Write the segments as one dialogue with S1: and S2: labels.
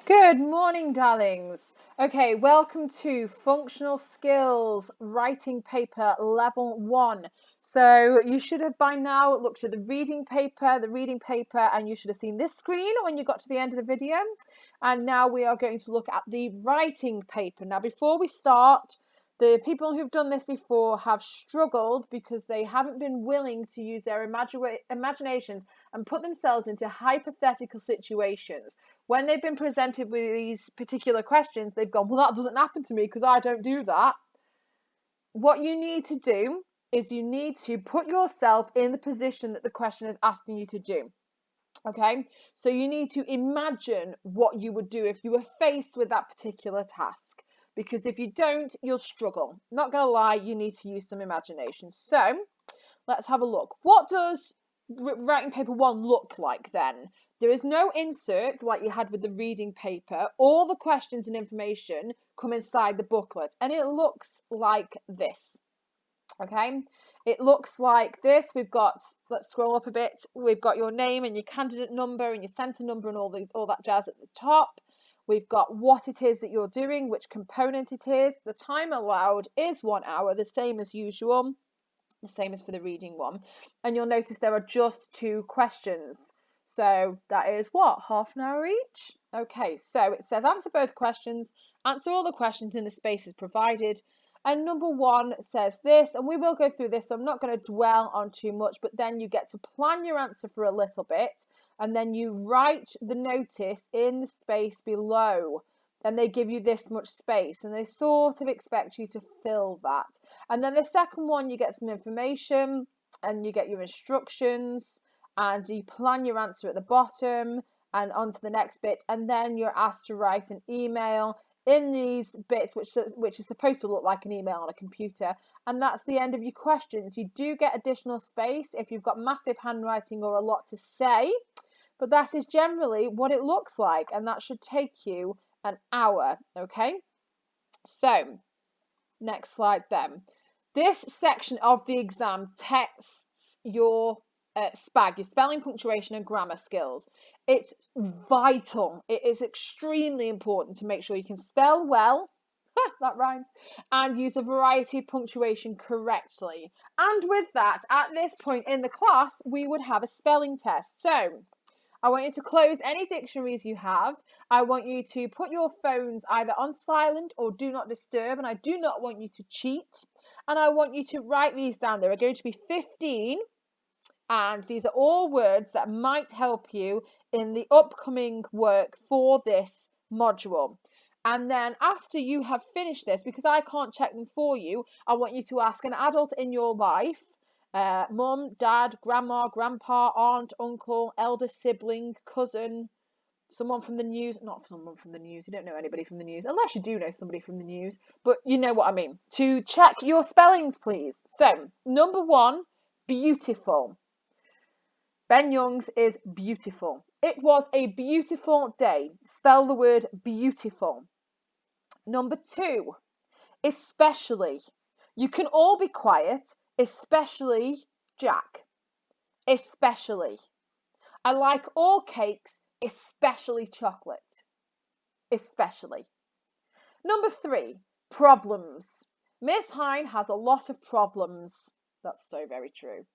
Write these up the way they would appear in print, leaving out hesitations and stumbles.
S1: Good morning, darlings. Okay, welcome to Functional Skills Writing Paper Level 1. So you should have by now looked at the reading paper, and you should have seen this screen when you got to the end of the video. And now we are going to look at the writing paper. Now, before we start, the people who've done this before have struggled because they haven't been willing to use their imaginations and put themselves into hypothetical situations. When they've been presented with these particular questions, they've gone, well, that doesn't happen to me because I don't do that. What you need to do is you need to put yourself in the position that the question is asking you to do. Okay, so you need to imagine what you would do if you were faced with that particular task, because if you don't, you'll struggle. Not gonna lie, you need to use some imagination. So let's have a look. What does writing paper 1 look like then? There is no insert like you had with the reading paper. All the questions and information come inside the booklet, and it looks like this. Okay, it looks like this. We've got, let's scroll up a bit, we've got your name and your candidate number and your centre number and all that jazz at the top. We've got what it is that you're doing, which component it is. The time allowed is 1 hour, the same as usual, the same as for the reading one. And you'll notice there are just 2 questions. So that is what, half an hour each? Okay, so it says answer both questions, answer all the questions in the spaces provided. And number 1 says this, and we will go through this, so I'm not going to dwell on too much, but then you get to plan your answer for a little bit, and then you write the notice in the space below. And they give you this much space, and they sort of expect you to fill that. And then the second one, you get some information, and you get your instructions, and you plan your answer at the bottom, and on to the next bit, and then you're asked to write an email in these bits, which is supposed to look like an email on a computer, and that's the end of your questions. You do get additional space if you've got massive handwriting or a lot to say, but that is generally what it looks like, and that should take you an hour. Okay, so next slide then. This section of the exam tests your SPAG, your spelling, punctuation and grammar skills. It's vital. It is extremely important to make sure you can spell well, that rhymes, and use a variety of punctuation correctly. And with that, at this point in the class, we would have a spelling test. So I want you to close any dictionaries you have. I want you to put your phones either on silent or do not disturb, and I do not want you to cheat. And I want you to write these down. There are going to be 15, and these are all words that might help you in the upcoming work for this module. And then after you have finished this, because I can't check them for you, I want you to ask an adult in your life, mum, dad, grandma, grandpa, aunt, uncle, elder sibling, cousin, someone from the news, not someone from the news, you don't know anybody from the news, unless you do know somebody from the news, but you know what I mean, to check your spellings, please. So, number 1, beautiful. Ben Young's is beautiful. It was a beautiful day. Spell the word beautiful. Number 2, especially. You can all be quiet, especially Jack. Especially. I like all cakes, especially chocolate. Especially. Number 3, problems. Miss Hine has a lot of problems. That's so very true.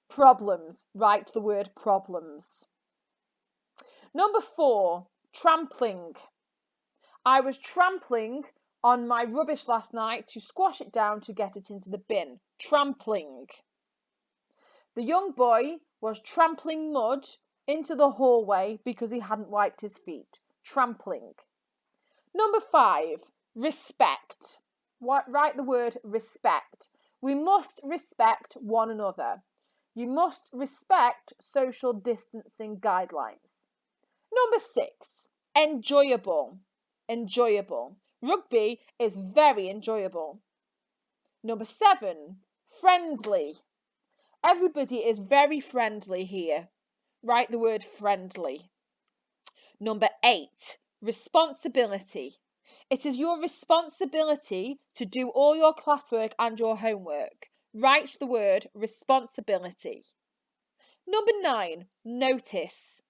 S1: Problems. Write the word problems. Number 4, trampling. I was trampling on my rubbish last night to squash it down to get it into the bin. Trampling. The young boy was trampling mud into the hallway because he hadn't wiped his feet. Trampling. Number 5, respect. Write the word respect. We must respect one another. You must respect social distancing guidelines. Number 6, enjoyable. Enjoyable. Rugby is very enjoyable. Number 7, friendly. Everybody is very friendly here. Write the word friendly. Number 8, responsibility. It is your responsibility to do all your classwork and your homework. Write the word responsibility. Number 9, notice.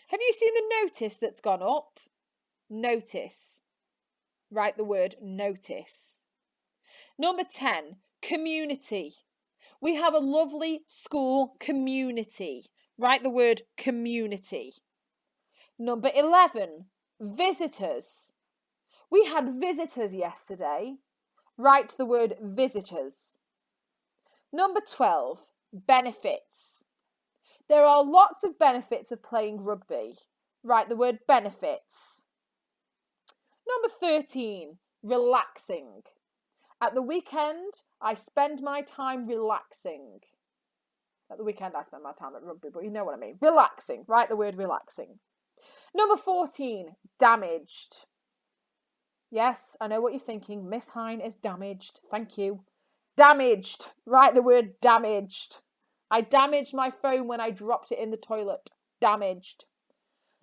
S1: Have you seen the notice that's gone up? notice. Write the word notice. Number 10, community. We have a lovely school community. Write the word community. Number 11, visitors. We had visitors yesterday. Write the word visitors. Number 12, benefits. There are lots of benefits of playing rugby. Write the word benefits. Number 13, relaxing. At the weekend, I spend my time relaxing. At the weekend, I spend my time at rugby, but you know what I mean. Relaxing. Write the word relaxing. Number 14, damaged. Yes, I know what you're thinking. Miss Hine is damaged. Thank you. Damaged. Write the word damaged. I damaged my phone when I dropped it in the toilet. Damaged.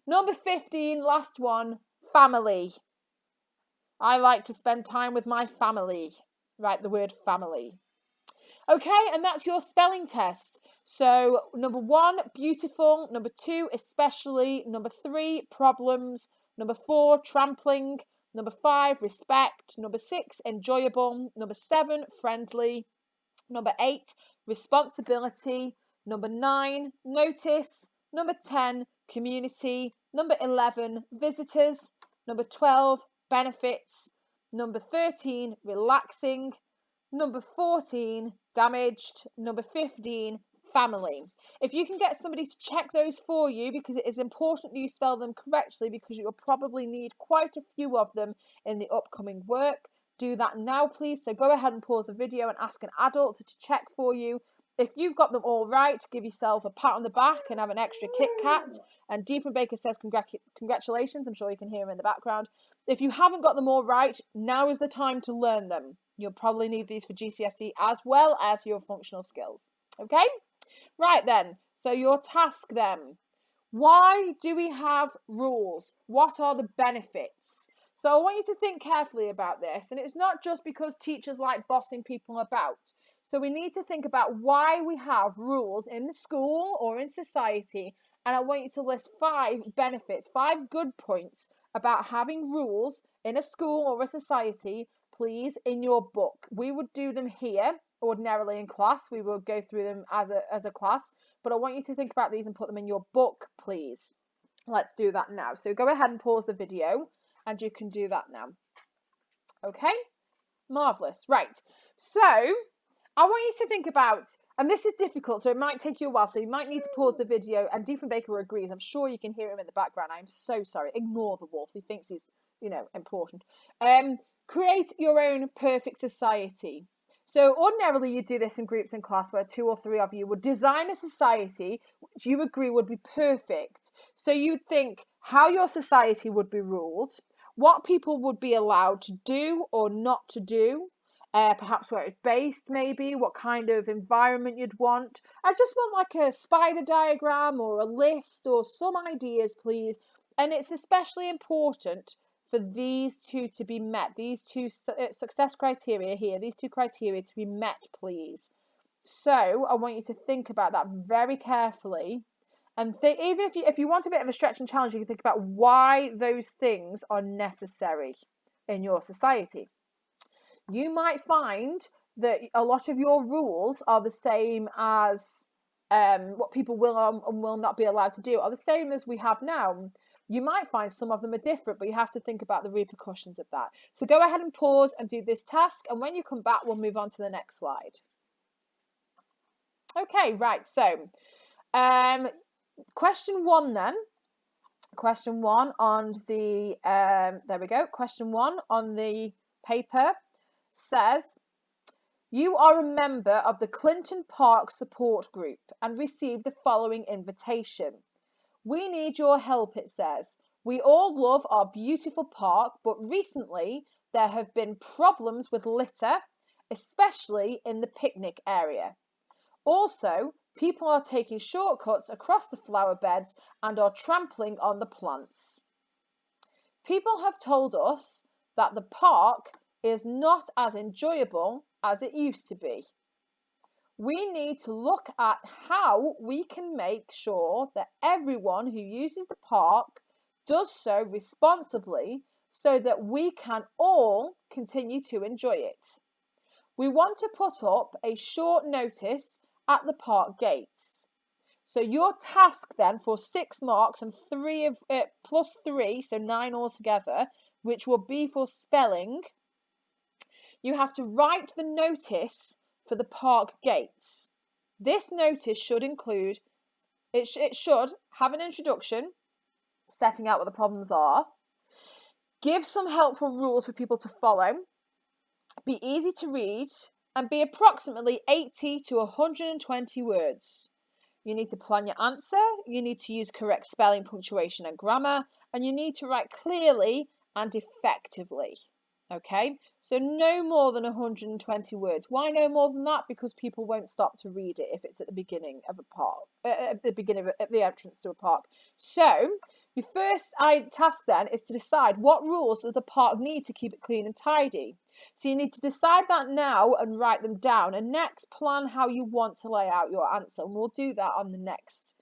S1: Number 15, last one, family. I like to spend time with my family. Write the word family. Okay, and that's your spelling test. So number 1, beautiful. Number 2, especially. Number 3, problems. Number 4, trampling. Number 5, respect. Number 6, enjoyable. Number 7, friendly. Number 8, responsibility. Number 9, notice. Number 10, community. Number 11, visitors. Number 12, benefits. Number 13, relaxing. Number 14, damaged. Number 15, family. If you can get somebody to check those for you, because it is important that you spell them correctly, because you'll probably need quite a few of them in the upcoming work, do that now, please. So go ahead and pause the video and ask an adult to check for you. If you've got them all right, give yourself a pat on the back and have an extra Kit Kat. And Dee from Baker says congratulations. I'm sure you can hear him in the background. If you haven't got them all right, now is the time to learn them. You'll probably need these for GCSE as well as your functional skills. Okay? Right then, so your task then. Why do we have rules? What are the benefits? So I want you to think carefully about this, and it's not just because teachers like bossing people about. So we need to think about why we have rules in the school or in society, and I want you to list 5 benefits, 5 good points about having rules in a school or a society, please, in your book. We would do them here ordinarily in class. We will go through them as a class, but I want you to think about these and put them in your book, please. Let's do that now. So go ahead and pause the video and you can do that now. Okay, marvelous. Right, so I want you to think about, and this is difficult, so it might take you a while, so you might need to pause the video. And Dee from Baker agrees. I'm sure you can hear him in the background. I'm so sorry. Ignore the wolf. He thinks he's, important. Create your own perfect society. So ordinarily you do this in groups in class where 2 or 3 of you would design a society which you agree would be perfect. So you'd think how your society would be ruled, what people would be allowed to do or not to do, perhaps where it's based, maybe what kind of environment you'd want. I just want like a spider diagram or a list or some ideas, please. And it's especially important for these 2 to be met, these 2 success criteria here, these 2 criteria to be met, please. So I want you to think about that very carefully. And even if you want a bit of a stretch and challenge, you can think about why those things are necessary in your society. You might find that a lot of your rules are the same as what people will and will not be allowed to do, are the same as we have now. You might find some of them are different, but you have to think about the repercussions of that. So go ahead and pause and do this task, and when you come back, we'll move on to the next slide. Okay, right, so question 1 then. Question 1 on the, there we go, question 1 on the paper says, you are a member of the Clinton Park Support Group and received the following invitation. We need your help, it says. We all love our beautiful park, but recently there have been problems with litter, especially in the picnic area. Also, people are taking shortcuts across the flower beds and are trampling on the plants. People have told us that the park is not as enjoyable as it used to be. We need to look at how we can make sure that everyone who uses the park does so responsibly so that we can all continue to enjoy it. We want to put up a short notice at the park gates. So your task then for 6 marks and 3 of plus 3, so 9 altogether, which will be for spelling, you have to write the notice for the park gates. This notice should include, it should have an introduction, setting out what the problems are, give some helpful rules for people to follow, be easy to read, and be approximately 80 to 120 words. You need to plan your answer, you need to use correct spelling, punctuation, and grammar, and you need to write clearly and effectively. Okay, so no more than 120 words. Why no more than that? Because people won't stop to read it if it's at the beginning of a park, at the entrance to a park. So your first task then is to decide what rules does the park need to keep it clean and tidy. So you need to decide that now and write them down, and next plan how you want to lay out your answer, and we'll do that on the next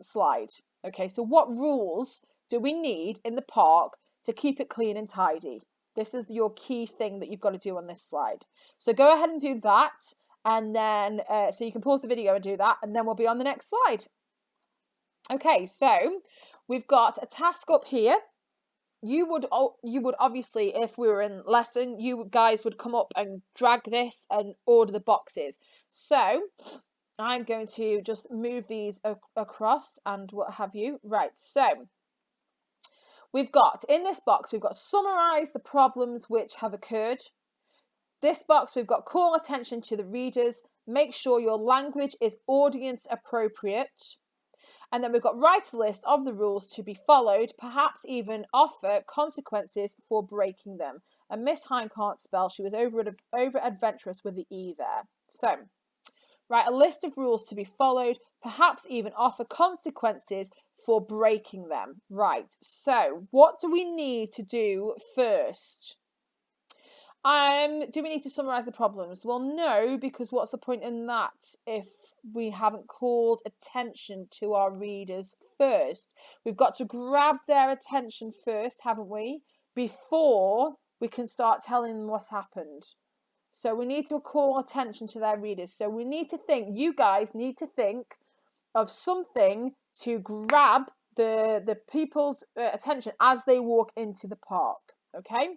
S1: slide. Okay, so what rules do we need in the park to keep it clean and tidy? This is your key thing that you've got to do on this slide. So go ahead and do that, and then so you can pause the video and do that, and then we'll be on the next slide. Okay, so we've got a task up here. You would obviously, if we were in lesson, you guys would come up and drag this and order the boxes. So I'm going to just move these across and what have you. Right, so we've got, in this box, we've got summarize the problems which have occurred. This box, we've got call attention to the readers, make sure your language is audience appropriate. And then we've got write a list of the rules to be followed, perhaps even offer consequences for breaking them. And Miss Hine can't spell, she was over adventurous with the E there. So, write a list of rules to be followed, perhaps even offer consequences for breaking them. Right, so what do we need to do first? Do we need to summarise the problems? Well, no, because what's the point in that if we haven't called attention to our readers first? We've got to grab their attention first, haven't we? Before we can start telling them what's happened. So we need to call attention to their readers. So we need to think, you guys need to think of something to grab the people's attention as they walk into the park, okay?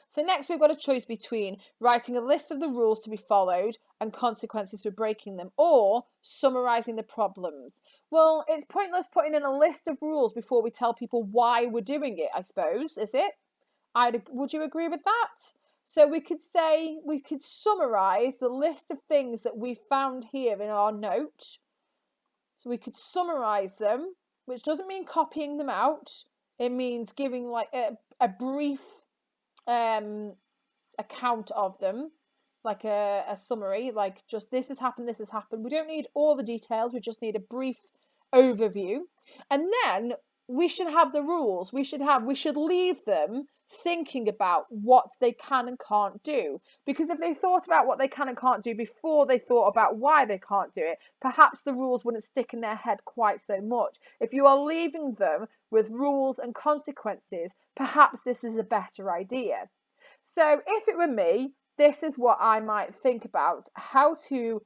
S1: So next we've got a choice between writing a list of the rules to be followed and consequences for breaking them, or summarising the problems. Well, it's pointless putting in a list of rules before we tell people why we're doing it, I suppose, is it? Would you agree with that? So we could say, we could summarise the list of things that we found here in our note. So we could summarise them, which doesn't mean copying them out. It means giving like a brief account of them, like a summary, like just this has happened, this has happened. We don't need all the details, we just need a brief overview. And then we should have the rules. We should leave them thinking about what they can and can't do, because if they thought about what they can and can't do before they thought about why they can't do it, perhaps the rules wouldn't stick in their head quite so much. If you are leaving them with rules and consequences, perhaps this is a better idea. So if it were me, this is what I might think about, how to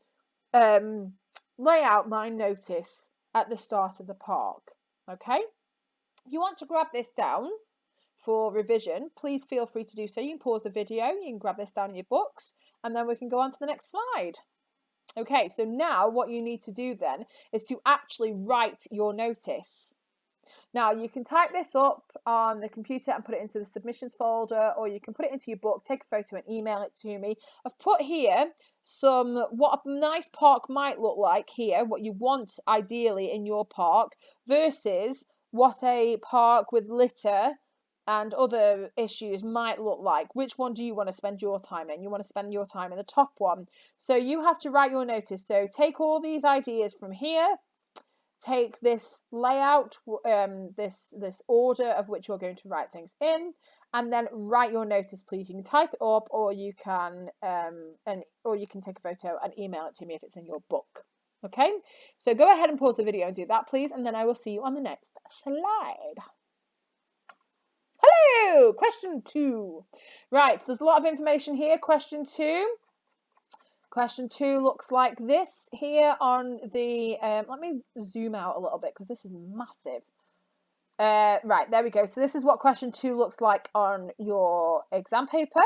S1: lay out my notice at the start of the park. Okay, if you want to grab this down for revision, please feel free to do so. You can pause the video, you can grab this down in your books, and then we can go on to the next slide. Okay, so now what you need to do then is to actually write your notice. Now you can type this up on the computer and put it into the submissions folder, or you can put it into your book, take a photo and email it to me. I've put here what a nice park might look like here, what you want ideally in your park, versus what a park with litter and other issues might look like. Which one do you want to spend your time in? You want to spend your time in the top one. So you have to write your notice. So take all these ideas from here, take this layout, this order of which you're going to write things in, and then write your notice, please. You can type it up, or you can take a photo and email it to me if it's in your book. Okay, so go ahead and pause the video and do that, please, and then I will see you on the next slide. question 2. Right, there's a lot of information here. Question 2. Question 2 looks like this here on the, let me zoom out a little bit because this is massive. Right, there we go. So this is what question 2 looks like on your exam paper.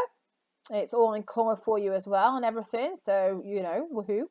S1: It's all in colour for you as well and everything. So, you know, woohoo.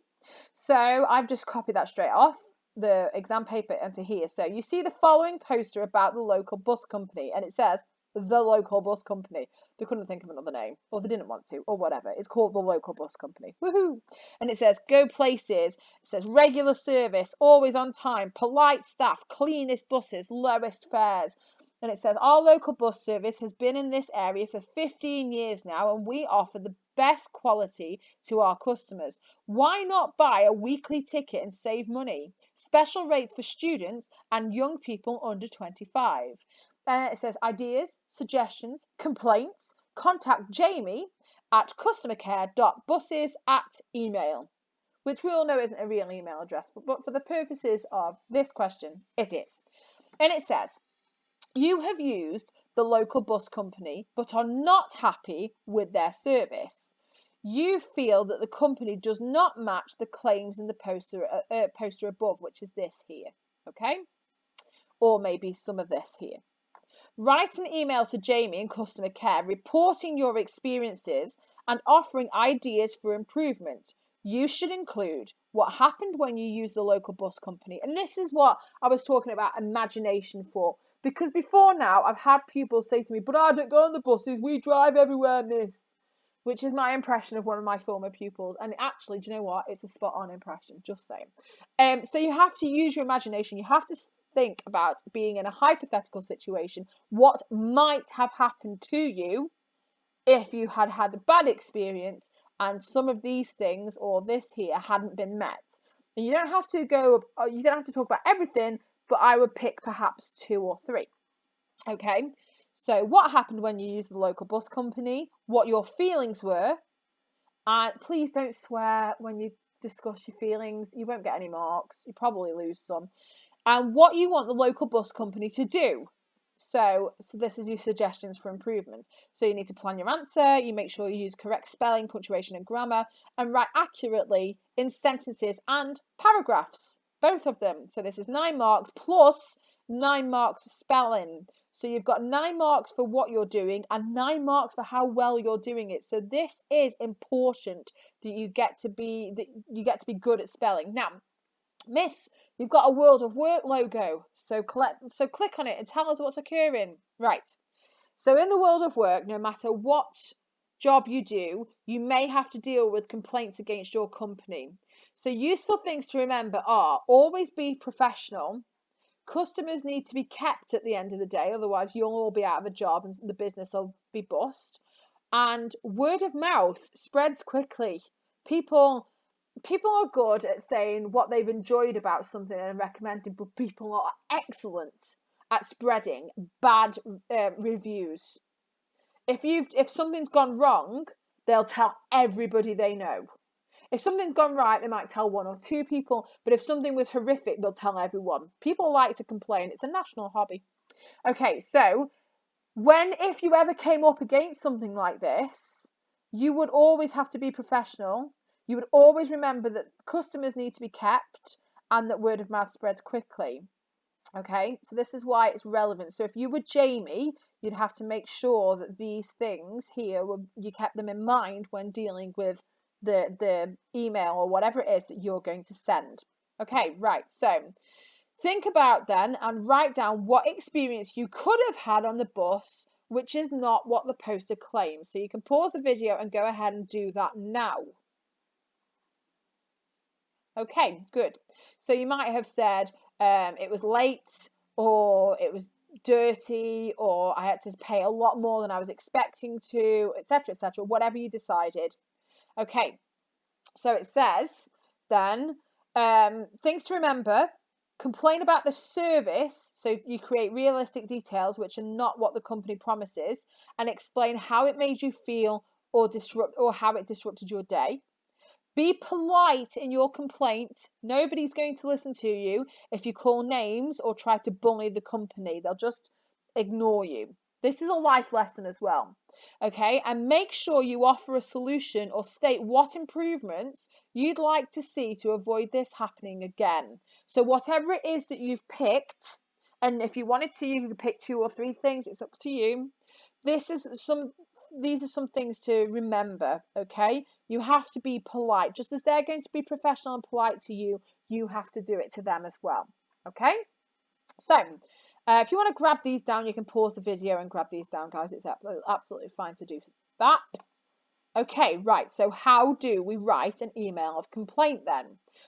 S1: So I've just copied that straight off the exam paper into here. So you see the following poster about the local bus company, and it says the local bus company. They couldn't think of another name, or they didn't want to, or whatever. It's called the local bus company. Woohoo! And it says go places. It says regular service, always on time, polite staff, cleanest buses, lowest fares. And it says our local bus service has been in this area for 15 years now, and we offer the best quality to our customers. Why not buy a weekly ticket and save money? Special rates for students and young people under 25. It says ideas, suggestions, complaints. Contact Jamie at customercare.buses@email, which we all know isn't a real email address, but for the purposes of this question, it is. And it says, you have used the local bus company but are not happy with their service. You feel that the company does not match the claims in the poster above, which is this here, okay? Or maybe some of this here. Write an email to Jamie in customer care reporting your experiences and offering ideas for improvement. You should include what happened when you used the local bus company. And this is what I was talking about imagination for. Because before now, I've had pupils say to me, but I don't go on the buses, we drive everywhere, miss. Which is my impression of one of my former pupils. And actually, do you know what? It's a spot-on impression, just saying. So you have to use your imagination. You have to think about being in a hypothetical situation. What might have happened to you if you had had a bad experience and some of these things or this here hadn't been met. And you don't have to talk about everything, but I would pick perhaps 2 or 3. Okay, so what happened when you used the local bus company, what your feelings were, and please don't swear when you discuss your feelings. You won't get any marks, you probably lose some, and what you want the local bus company to do. So this is your suggestions for improvement. So you need to plan your answer, you make sure you use correct spelling, punctuation and grammar, and write accurately in sentences and paragraphs, both of them. So this is 9 marks plus 9 marks for spelling. So you've got 9 marks for what you're doing and 9 marks for how well you're doing it. So this is important that you get to be good at spelling. Now, Miss, you've got a World of Work logo, so click on it and tell us what's occurring. Right, so in the world of work, no matter what job you do, you may have to deal with complaints against your company. So useful things to remember are always be professional. Customers need to be kept at the end of the day, otherwise you'll all be out of a job and the business will be bust. And word of mouth spreads quickly. People are good at saying what they've enjoyed about something and recommending, but people are excellent at spreading bad reviews. If something's gone wrong, they'll tell everybody they know. If something's gone right, they might tell 1 or 2 people, but if something was horrific, they'll tell everyone. People like to complain. It's a national hobby. Okay, so if you ever came up against something like this, you would always have to be professional. You would always remember that customers need to be kept and that word of mouth spreads quickly. Okay, so this is why it's relevant. So if you were Jamie, you'd have to make sure that these things here, you kept them in mind when dealing with the email or whatever it is that you're going to send. Okay, right, so think about then and write down what experience you could have had on the bus, which is not what the poster claims. So you can pause the video and go ahead and do that now. Okay, good. So you might have said it was late, or it was dirty, or I had to pay a lot more than I was expecting to, etc., etc., whatever you decided. Okay, so it says then things to remember. Complain about the service, so you create realistic details which are not what the company promises, and explain how it made you feel or how it disrupted your day. Be polite in your complaint. Nobody's going to listen to you if you call names or try to bully the company. They'll just ignore you. This is a life lesson as well. Okay, and make sure you offer a solution or state what improvements you'd like to see to avoid this happening again. So whatever it is that you've picked, and if you wanted to, you could pick 2 or 3 things, it's up to you. These are some things to remember, okay? You have to be polite. Just as they're going to be professional and polite to you, you have to do it to them as well, okay? So, if you want to grab these down, you can pause the video and grab these down, guys. It's absolutely fine to do that. Okay, right. So how do we write an email of complaint then?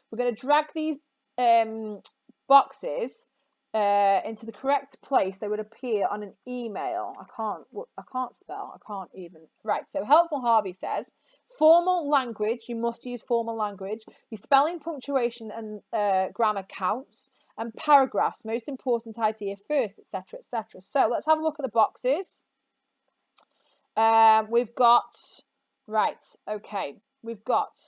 S1: We're going to drag these boxes into the correct place they would appear on an email. I can't spell. I can't even. Right. So Helpful Harvey says, formal language. You must use formal language. Your spelling, punctuation, and grammar counts. And paragraphs, most important idea first, etc., etc. So let's have a look at the boxes. We've got, right, okay, we've got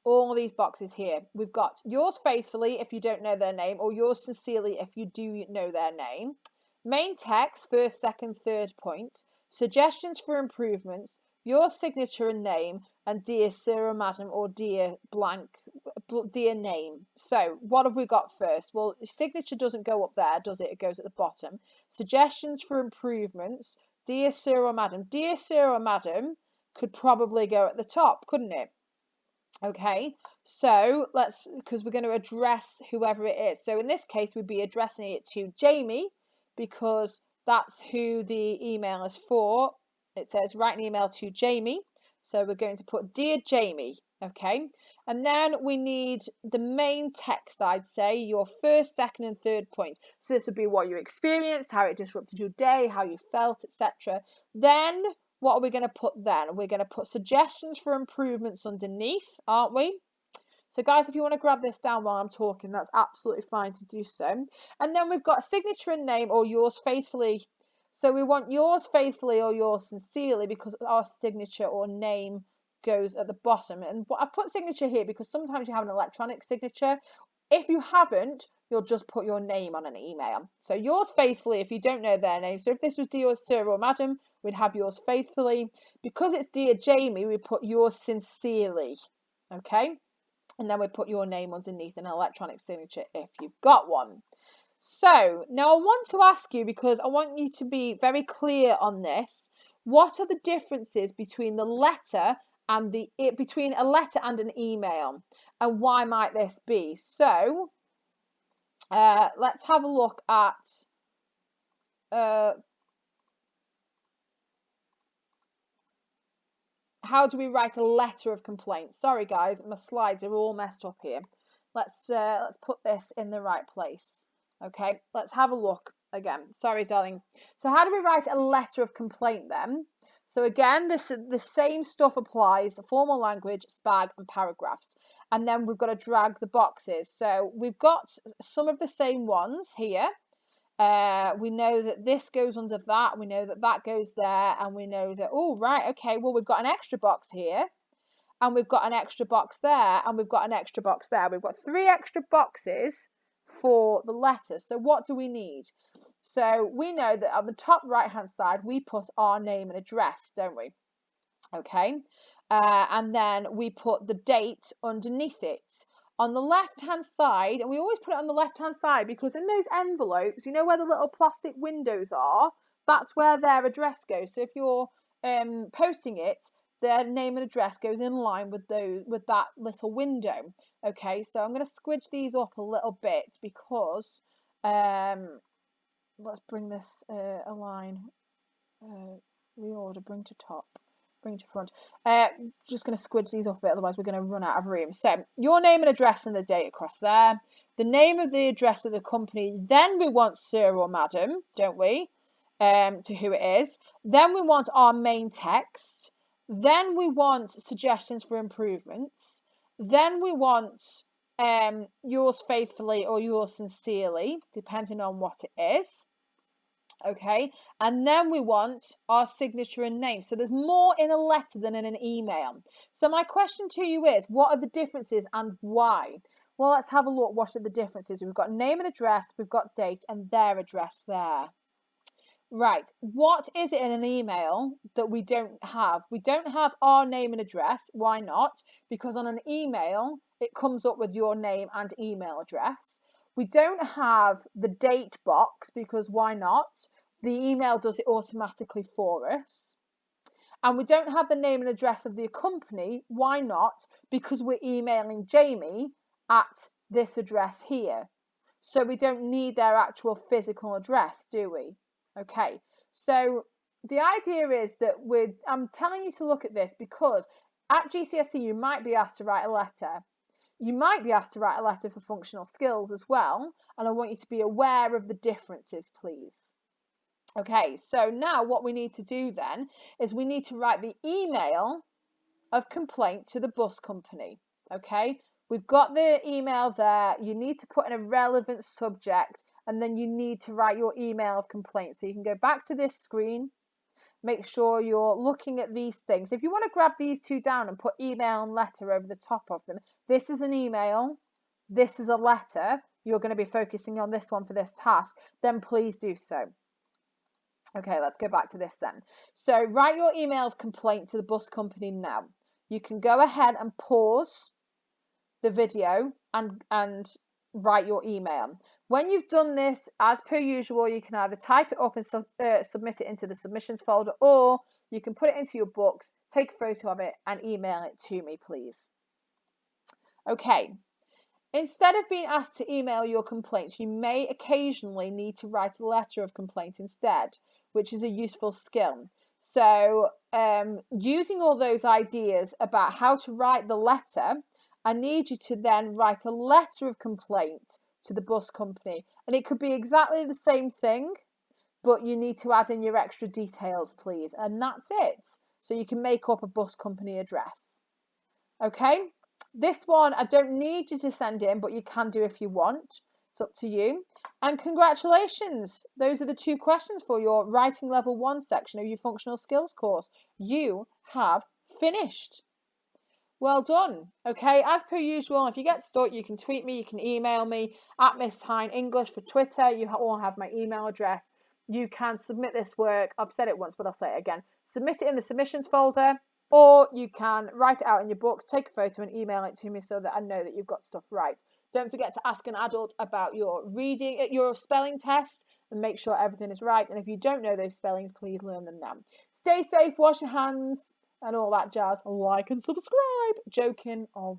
S1: all these boxes here. We've got yours faithfully if you don't know their name, or yours sincerely if you do know their name. Main text, first, second, third point. Suggestions for improvements, your signature and name, and dear sir or madam, or dear blank, dear name. So what have we got first? Well, signature doesn't go up there, does it? It goes at the bottom. Suggestions for improvements, dear sir or madam. Dear sir or madam could probably go at the top, couldn't it? Okay, so because we're going to address whoever it is. So in this case, we'd be addressing it to Jamie, because that's who the email is for. It says write an email to Jamie. So we're going to put Dear Jamie, okay? And then we need the main text, I'd say, your first, second, and third point. So this would be what you experienced, how it disrupted your day, how you felt, etc. Then what are we going to put then? We're going to put suggestions for improvements underneath, aren't we? So guys, if you want to grab this down while I'm talking, that's absolutely fine to do so. And then we've got signature and name, or yours faithfully. So we want yours faithfully or yours sincerely, because our signature or name goes at the bottom. And I've put signature here because sometimes you have an electronic signature. If you haven't, you'll just put your name on an email. So yours faithfully if you don't know their name. So if this was dear sir or madam, we'd have yours faithfully. Because it's dear Jamie, we put yours sincerely. Okay? And then we put your name underneath an electronic signature if you've got one. So now I want to ask you, because I want you to be very clear on this, what are the differences between the letter and between a letter and an email, and why might this be? So let's have a look at how do we write a letter of complaint? Sorry guys, my slides are all messed up here. Let's put this in the right place. Okay, let's have a look again. Sorry, darlings. So how do we write a letter of complaint then? So again, the same stuff applies, the formal language, spag, and paragraphs. And then we've got to drag the boxes. So we've got some of the same ones here. We know that this goes under that, we know that that goes there, and we know that, oh, right, okay, well, we've got an extra box here, and we've got an extra box there, and we've got an extra box there. We've got 3 extra boxes for the letters. So what do we need? So we know that on the top right-hand side, we put our name and address, don't we? Okay, and then we put the date underneath it. On the left-hand side, and we always put it on the left-hand side because in those envelopes, you know where the little plastic windows are? That's where their address goes. So if you're posting it, their name and address goes in line with that little window. Okay, so I'm going to squidge these up a little bit because let's bring this align. Reorder, bring to top, bring to front. Just going to squidge these up a bit, otherwise we're going to run out of room. So your name and address and the date across there. The name of the address of the company. Then we want sir or madam, don't we? To who it is. Then we want our main text. Then we want suggestions for improvements. Then we want yours faithfully or yours sincerely, depending on what it is. Okay, and then we want our signature and name. So there's more in a letter than in an email. So my question to you is, what are the differences and why? Well, let's have a look. What are the differences? We've got name and address, we've got date, and their address there. Right, what is it in an email that we don't have? We don't have our name and address. Why not? Because on an email, it comes up with your name and email address. We don't have the date box because why not? The email does it automatically for us. And we don't have the name and address of the company. Why not? Because we're emailing Jamie at this address here. So we don't need their actual physical address, do we? Okay, so the idea is that I'm telling you to look at this because at GCSE you might be asked to write a letter. You might be asked to write a letter for functional skills as well, and I want you to be aware of the differences, please. Okay, so now what we need to do then is we need to write the email of complaint to the bus company. Okay, we've got the email there. You need to put in a relevant subject and then you need to write your email of complaint. So you can go back to this screen, make sure you're looking at these things. If you want to grab these two down and put email and letter over the top of them, this is an email, this is a letter. You're going to be focusing on this one for this task, then please do so. Okay, let's go back to this then. So write your email of complaint to the bus company now. You can go ahead and pause the video and write your email. When you've done this, as per usual, you can either type it up and submit it into the submissions folder, or you can put it into your books, take a photo of it and email it to me, please. Okay. Instead of being asked to email your complaints, you may occasionally need to write a letter of complaint instead, which is a useful skill. So using all those ideas about how to write the letter, I need you to then write a letter of complaint to the bus company. And it could be exactly the same thing, but you need to add in your extra details, please. And that's it. So you can make up a bus company address. Okay? This one, I don't need you to send in, but you can do if you want. It's up to you. And congratulations. Those are the 2 questions for your Writing Level 1 section of your Functional Skills course. You have finished. Well done. Okay, as per usual, if you get stuck, you can tweet me, you can email me at Miss Hine English for Twitter. You all have my email address. You can submit this work. I've said it once, but I'll say it again. Submit it in the submissions folder, or you can write it out in your books, take a photo and email it to me so that I know that you've got stuff right. Don't forget to ask an adult about your reading, your spelling test, and make sure everything is right. And if you don't know those spellings, please learn them now. Stay safe, wash your hands, and all that jazz. Like and subscribe. Joking of